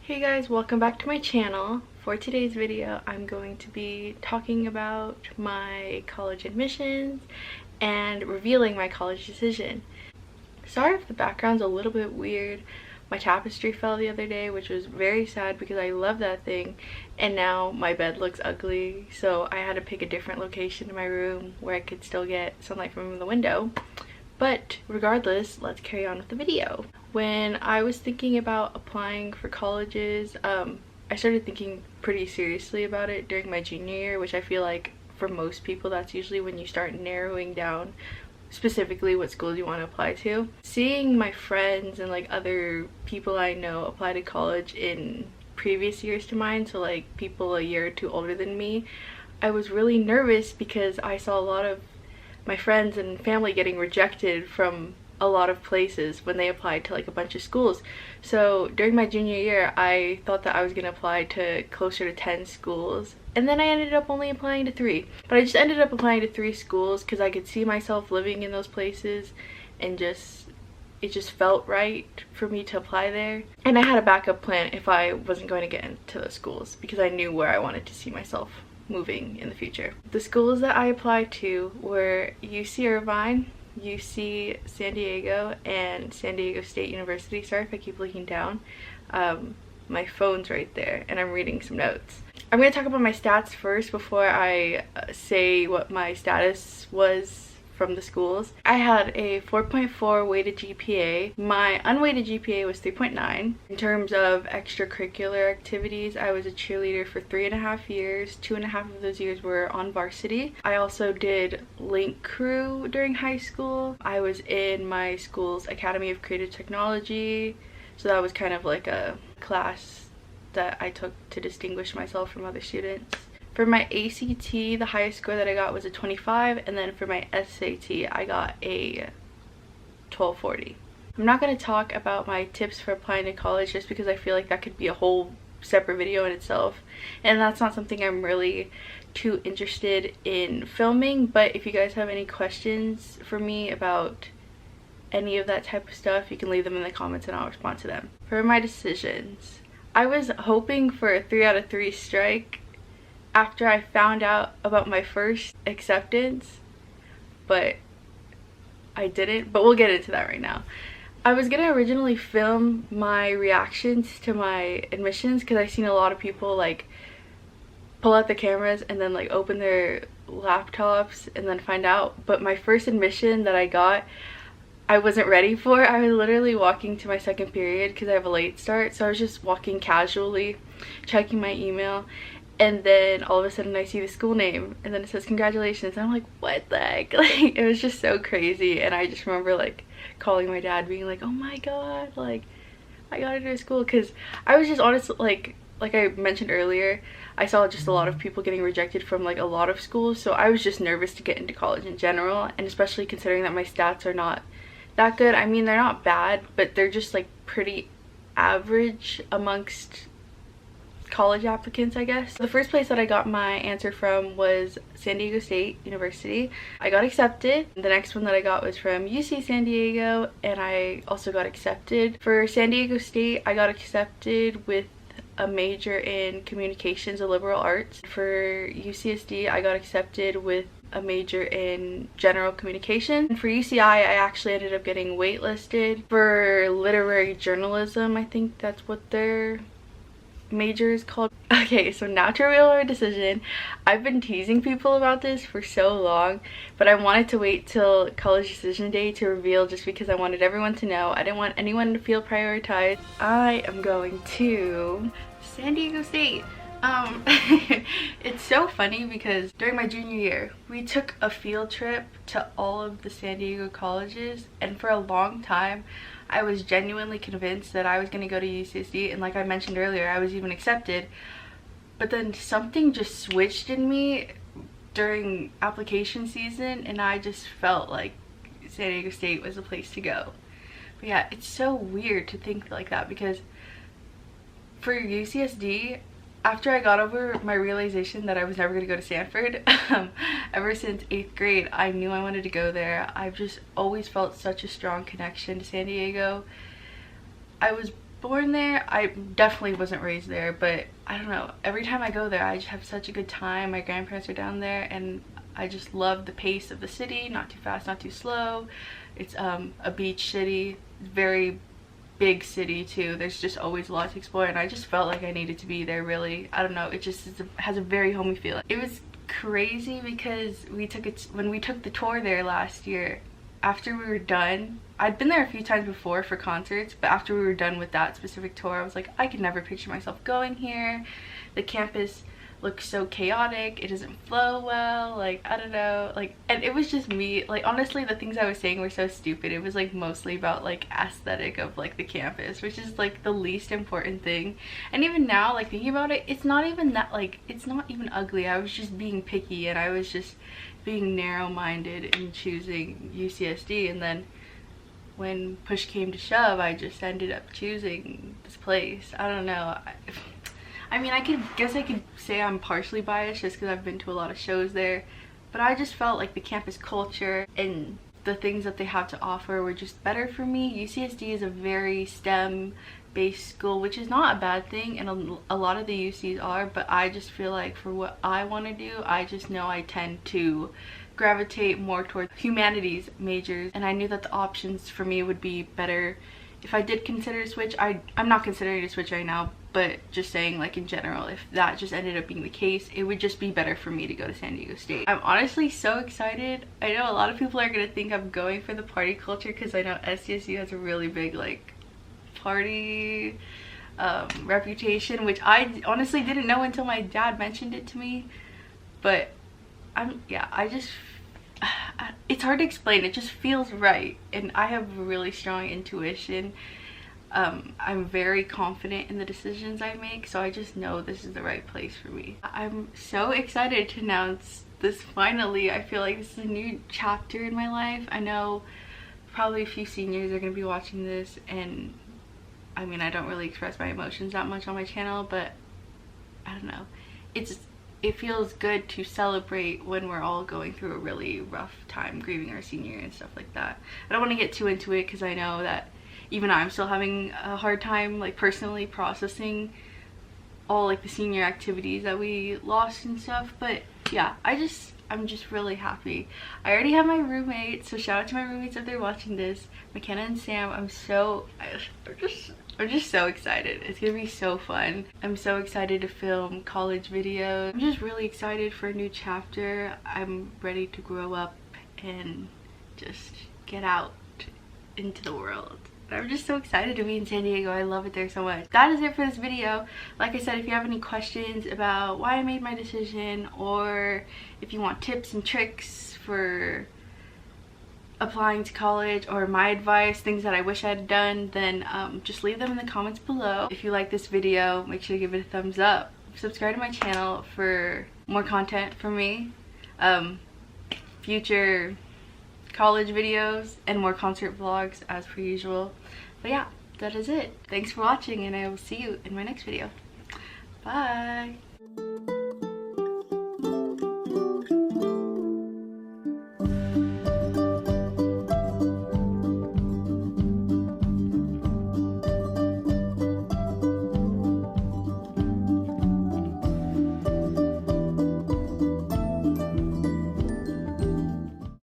Hey guys, welcome back to my channel. For today's video, I'm going to be talking about my college admissions and revealing my college decision. Sorry if the background's a little bit weird. My tapestry fell the other day, which was very sad because I love that thing, and now my bed looks ugly, so I had to pick a different location in my room where I could still get sunlight from the window. But regardless, let's carry on with the video. When I was thinking about applying for colleges, I started thinking pretty seriously about it during my junior year, which I feel like for most people that's usually when you start narrowing down specifically what schools you want to apply to. Seeing my friends and like other people I know apply to college in previous years to mine, so like people a year or two older than me, I was really nervous because I saw a lot of my friends and family getting rejected from a lot of places when they applied to like a bunch of schools. So during my junior year, I thought that I was gonna apply to closer to 10 schools, and then I ended up only applying to 3. But I just ended up applying to 3 schools because I could see myself living in those places, and it just felt right for me to apply there. And I had a backup plan if I wasn't going to get into those schools because I knew where I wanted to see myself moving in the future. The schools that I applied to were UC Irvine, UC San Diego, and San Diego State University. Sorry if I keep looking down. My phone's right there and I'm reading some notes. I'm going to talk about my stats first before I say what my status was from the schools. I had a 4.4 weighted GPA. My unweighted GPA was 3.9. In terms of extracurricular activities, I was a cheerleader for 3.5 years. 2.5 of those years were on varsity. I also did link crew during high school. I was in my school's Academy of Creative Technology, so that was kind of like a class that I took to distinguish myself from other students. For my ACT, the highest score that I got was a 25, and then for my SAT, I got a 1240. I'm not going to talk about my tips for applying to college just because I feel like that could be a whole separate video in itself, and that's not something I'm really too interested in filming. But if you guys have any questions for me about any of that type of stuff, you can leave them in the comments and I'll respond to them. For my decisions, I was hoping for a 3 out of 3 strike after I found out about my first acceptance, but I didn't. But we'll get into that right now. I was gonna originally film my reactions to my admissions because I've seen a lot of people like pull out the cameras and then like open their laptops and then find out. But my first admission that I got, I wasn't ready for. I was literally walking to my second period because I have a late start, so I was just walking casually, checking my email, and then all of a sudden I see the school name and then it says congratulations, and I'm like, what the heck? Like, it was just so crazy. And I just remember like calling my dad being like, oh my god, like I got into a school, because I was just honestly like I mentioned earlier, I saw just a lot of people getting rejected from like a lot of schools, so I was just nervous to get into college in general, and especially considering that my stats are not that good. I mean, they're not bad, but they're just like pretty average amongst college applicants, I guess. The first place that I got my answer from was San Diego State University. I got accepted. The next one that I got was from UC San Diego, and I also got accepted. For San Diego State, I got accepted with a major in communications and liberal arts. For UCSD, I got accepted with a major in general communication. And for UCI, I actually ended up getting waitlisted for literary journalism. I think that's what their major is called. Okay, so now to reveal our decision. I've been teasing people about this for so long, but I wanted to wait till college decision day to reveal just because I wanted everyone to know. I didn't want anyone to feel prioritized. I am going to San Diego State. It's so funny because during my junior year, we took a field trip to all of the San Diego colleges, and for a long time I was genuinely convinced that I was going to go to UCSD, and like I mentioned earlier, I was even accepted. But then something just switched in me during application season, and I just felt like San Diego State was the place to go. But yeah, it's so weird to think like that, because for UCSD, after I got over my realization that I was never going to go to Stanford, ever since 8th grade, I knew I wanted to go there. I've just always felt such a strong connection to San Diego. I was born there. I definitely wasn't raised there, but I don't know, every time I go there I just have such a good time. My grandparents are down there and I just love the pace of the city. Not too fast, not too slow. It's a beach city, very big city too. There's just always a lot to explore, and I just felt like I needed to be there, really. I don't know, it just has a very homey feeling. It was crazy because when we took the tour there last year, after we were done, I'd been there a few times before for concerts, but after we were done with that specific tour, I was like, I could never picture myself going here. The campus looks so chaotic, it doesn't flow well, like, I don't know, like, and it was just me, like, honestly the things I was saying were so stupid. It was like mostly about like aesthetic of like the campus, which is like the least important thing. And even now, like, thinking about it, it's not even that, like, it's not even ugly. I was just being picky and I was just being narrow-minded in choosing UCSD, and then when push came to shove, I just ended up choosing this place. I don't know, I mean, I guess I could say I'm partially biased just because I've been to a lot of shows there, but I just felt like the campus culture and the things that they have to offer were just better for me. UCSD is a very STEM-based school, which is not a bad thing, and a lot of the UCs are, but I just feel like for what I want to do, I just know I tend to gravitate more towards humanities majors, and I knew that the options for me would be better if I did consider a switch. I'm not considering a switch right now, but just saying, like, in general, if that just ended up being the case, it would just be better for me to go to San Diego State. I'm honestly so excited. I know a lot of people are gonna think I'm going for the party culture because I know SDSU has a really big, like, party reputation, which I honestly didn't know until my dad mentioned it to me. But it's hard to explain. It just feels right, and I have a really strong intuition. I'm very confident in the decisions I make, so I just know this is the right place for me. I'm so excited to announce this finally. I feel like this is a new chapter in my life. I know probably a few seniors are going to be watching this, and I mean, I don't really express my emotions that much on my channel, but I don't know. It feels good to celebrate when we're all going through a really rough time grieving our senior and stuff like that. I don't want to get too into it because I know that even I'm still having a hard time, like, personally processing all, like, the senior activities that we lost and stuff. But yeah, I'm just really happy. I already have my roommates, so shout out to my roommates if they're watching this, McKenna and Sam. I'm just so excited. It's gonna be so fun. I'm so excited to film college videos. I'm just really excited for a new chapter. I'm ready to grow up and just get out into the world. I'm just so excited to be in San Diego. I love it there so much. That is it for this video. Like I said, if you have any questions about why I made my decision, or if you want tips and tricks for applying to college, or my advice, things that I wish I had done, then just leave them in the comments below. If you like this video, make sure to give it a thumbs up. Subscribe to my channel for more content from me, future college videos, and more concert vlogs as per usual. But yeah, that is it. Thanks for watching, and I will see you in my next video. Bye!